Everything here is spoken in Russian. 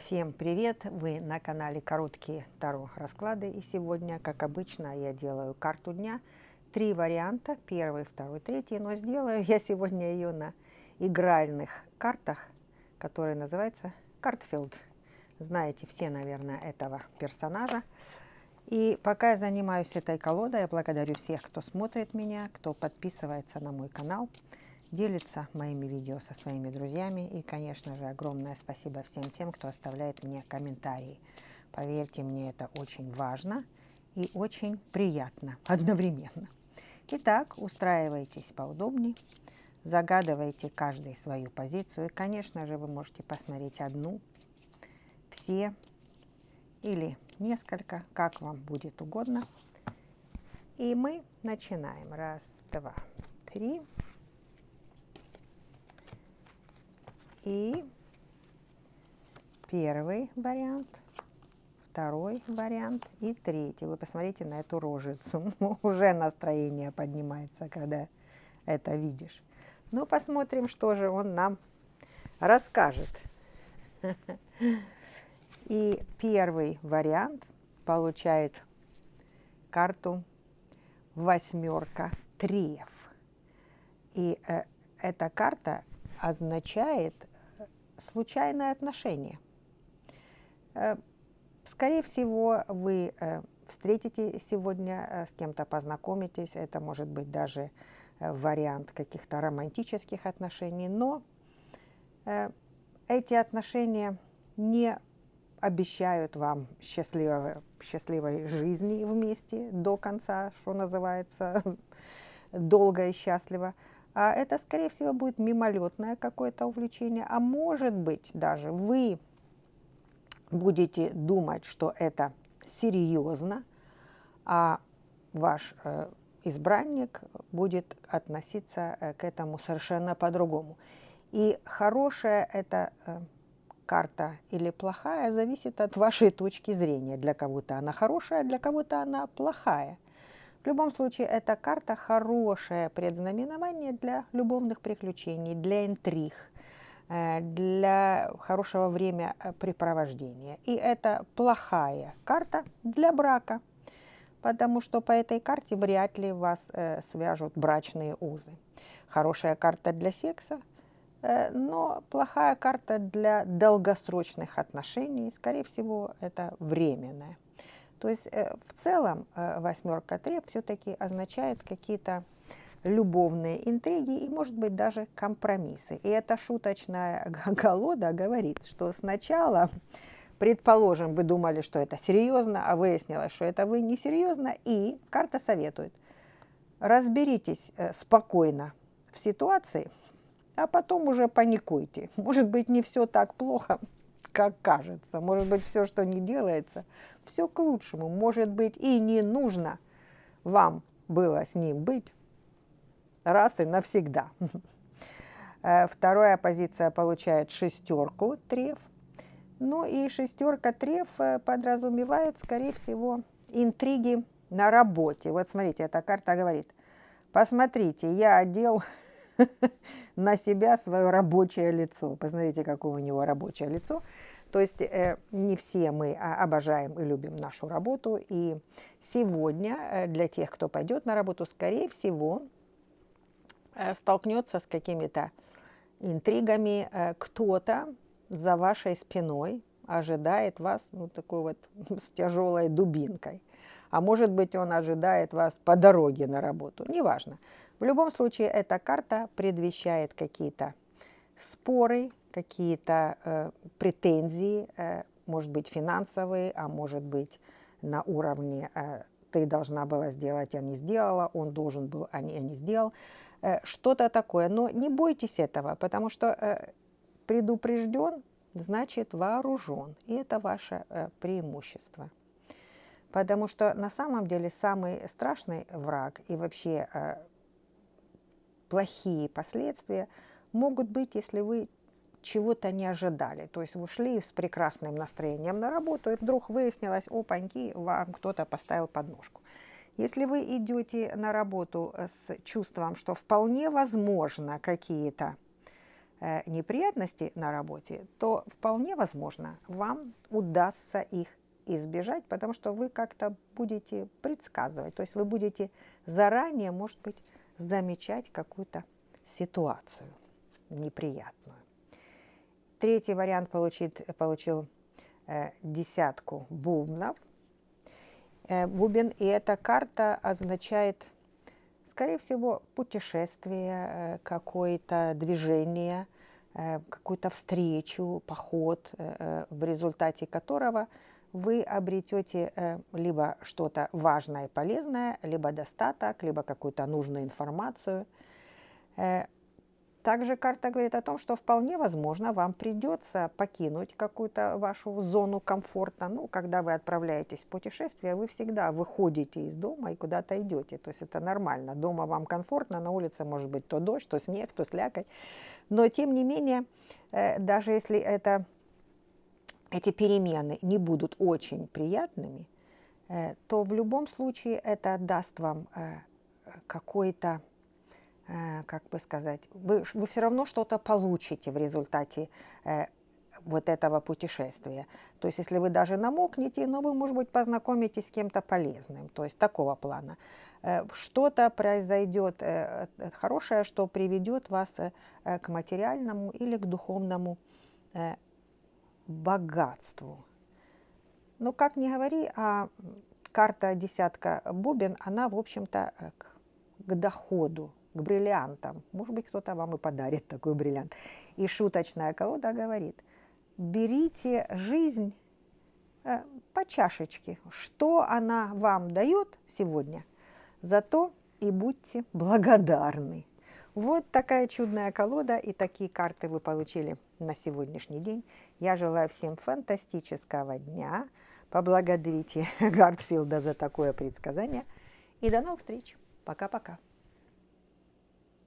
Всем привет! Вы на канале Короткие Таро расклады. И сегодня, как обычно, я делаю карту дня. 3 варианта. Первый, второй, третий. Но сделаю я сегодня ее на игральных картах, которые называются Картфилд. Знаете все, наверное, этого персонажа. И пока я занимаюсь этой колодой, я благодарю всех, кто смотрит меня, кто подписывается на мой канал, делится моими видео со своими друзьями. И, конечно же, огромное спасибо всем тем, кто оставляет мне комментарии. Поверьте мне, это очень важно и очень приятно одновременно. Итак, устраивайтесь поудобнее, загадывайте каждый свою позицию. И, конечно же, вы можете посмотреть одну, все или несколько, как вам будет угодно. И мы начинаем. Раз, два, три. И первый вариант, второй вариант и третий. Вы посмотрите на эту рожицу. Уже настроение поднимается, когда это видишь. Ну, посмотрим, что же он нам расскажет. И первый вариант получает карту восьмерка треф. И эта карта означает случайное отношение. Скорее всего, вы встретите сегодня, с кем-то познакомитесь. Это может быть даже вариант каких-то романтических отношений. Но эти отношения не обещают вам счастливой жизни вместе до конца, что называется, долго и счастливо. А это, скорее всего, будет мимолетное какое-то увлечение. А может быть, даже вы будете думать, что это серьезно, а ваш избранник будет относиться к этому совершенно по-другому. И хорошая эта карта или плохая зависит от вашей точки зрения. Для кого-то она хорошая, для кого-то она плохая. В любом случае, эта карта хорошее предзнаменование для любовных приключений, для интриг, для хорошего времяпрепровождения. И это плохая карта для брака, потому что по этой карте вряд ли вас свяжут брачные узы. Хорошая карта для секса, но плохая карта для долгосрочных отношений. Скорее всего, это временное. То есть в целом восьмерка треф все-таки означает какие-то любовные интриги и, может быть, даже компромиссы. И эта шуточная колода говорит, что сначала, предположим, вы думали, что это серьезно, а выяснилось, что это вы не серьезно, и карта советует: разберитесь спокойно в ситуации, а потом уже паникуйте. Может быть, не все так плохо, как кажется. Может быть, все, что не делается, все к лучшему. Может быть, и не нужно вам было с ним быть раз и навсегда. Вторая позиция получает шестерку треф. Ну и шестерка треф подразумевает, скорее всего, интриги на работе. Вот смотрите, эта карта говорит: посмотрите, я одел на себя свое рабочее лицо. Посмотрите, какое у него рабочее лицо. То есть не все мы обожаем и любим нашу работу. И сегодня для тех, кто пойдет на работу, скорее всего, столкнется с какими-то интригами. Кто-то за вашей спиной ожидает вас, ну, такой вот с тяжелой дубинкой. А может быть, он ожидает вас по дороге на работу. Неважно. В любом случае, эта карта предвещает какие-то споры, какие-то претензии, может быть, финансовые, а может быть, на уровне ты должна была сделать, а не сделала, он должен был, а не сделал. Что-то такое. Но не бойтесь этого, потому что предупрежден, значит вооружен. И это ваше преимущество. Потому что на самом деле самый страшный враг и вообще плохие последствия могут быть, если вы чего-то не ожидали. То есть вы шли с прекрасным настроением на работу, и вдруг выяснилось: опаньки, вам кто-то поставил подножку. Если вы идете на работу с чувством, что вполне возможно какие-то неприятности на работе, то вполне возможно, вам удастся их избежать, потому что вы как-то будете предсказывать, то есть вы будете заранее, может быть, замечать какую-то ситуацию неприятную. Третий вариант получил десятку бубнов. Бубен, и эта карта означает, скорее всего, путешествие, какое-то движение, какую-то встречу, поход, в результате которого вы обретете либо что-то важное и полезное, либо достаток, либо какую-то нужную информацию. Также карта говорит о том, что вполне возможно вам придется покинуть какую-то вашу зону комфорта. Ну, когда вы отправляетесь в путешествие, вы всегда выходите из дома и куда-то идете. То есть это нормально. Дома вам комфортно, на улице может быть то дождь, то снег, то слякоть. Но тем не менее, даже если эти перемены не будут очень приятными, то в любом случае это даст вам какой-то, как бы сказать, вы все равно что-то получите в результате вот этого путешествия. То есть если вы даже намокнете, но вы, может быть, познакомитесь с кем-то полезным, то есть такого плана. Что-то произойдет хорошее, что приведет вас к материальному или к духовному богатству. Но как ни говори, а карта десятка бубен, она, в общем-то, к доходу, к бриллиантам. Может быть, кто-то вам и подарит такой бриллиант. И шуточная колода говорит: берите жизнь по чашечке. Что она вам дает сегодня, зато и будьте благодарны. Вот такая чудная колода, и такие карты вы получили на сегодняшний день. Я желаю всем фантастического дня. Поблагодарите Гартфилда за такое предсказание. И до новых встреч. Пока-пока.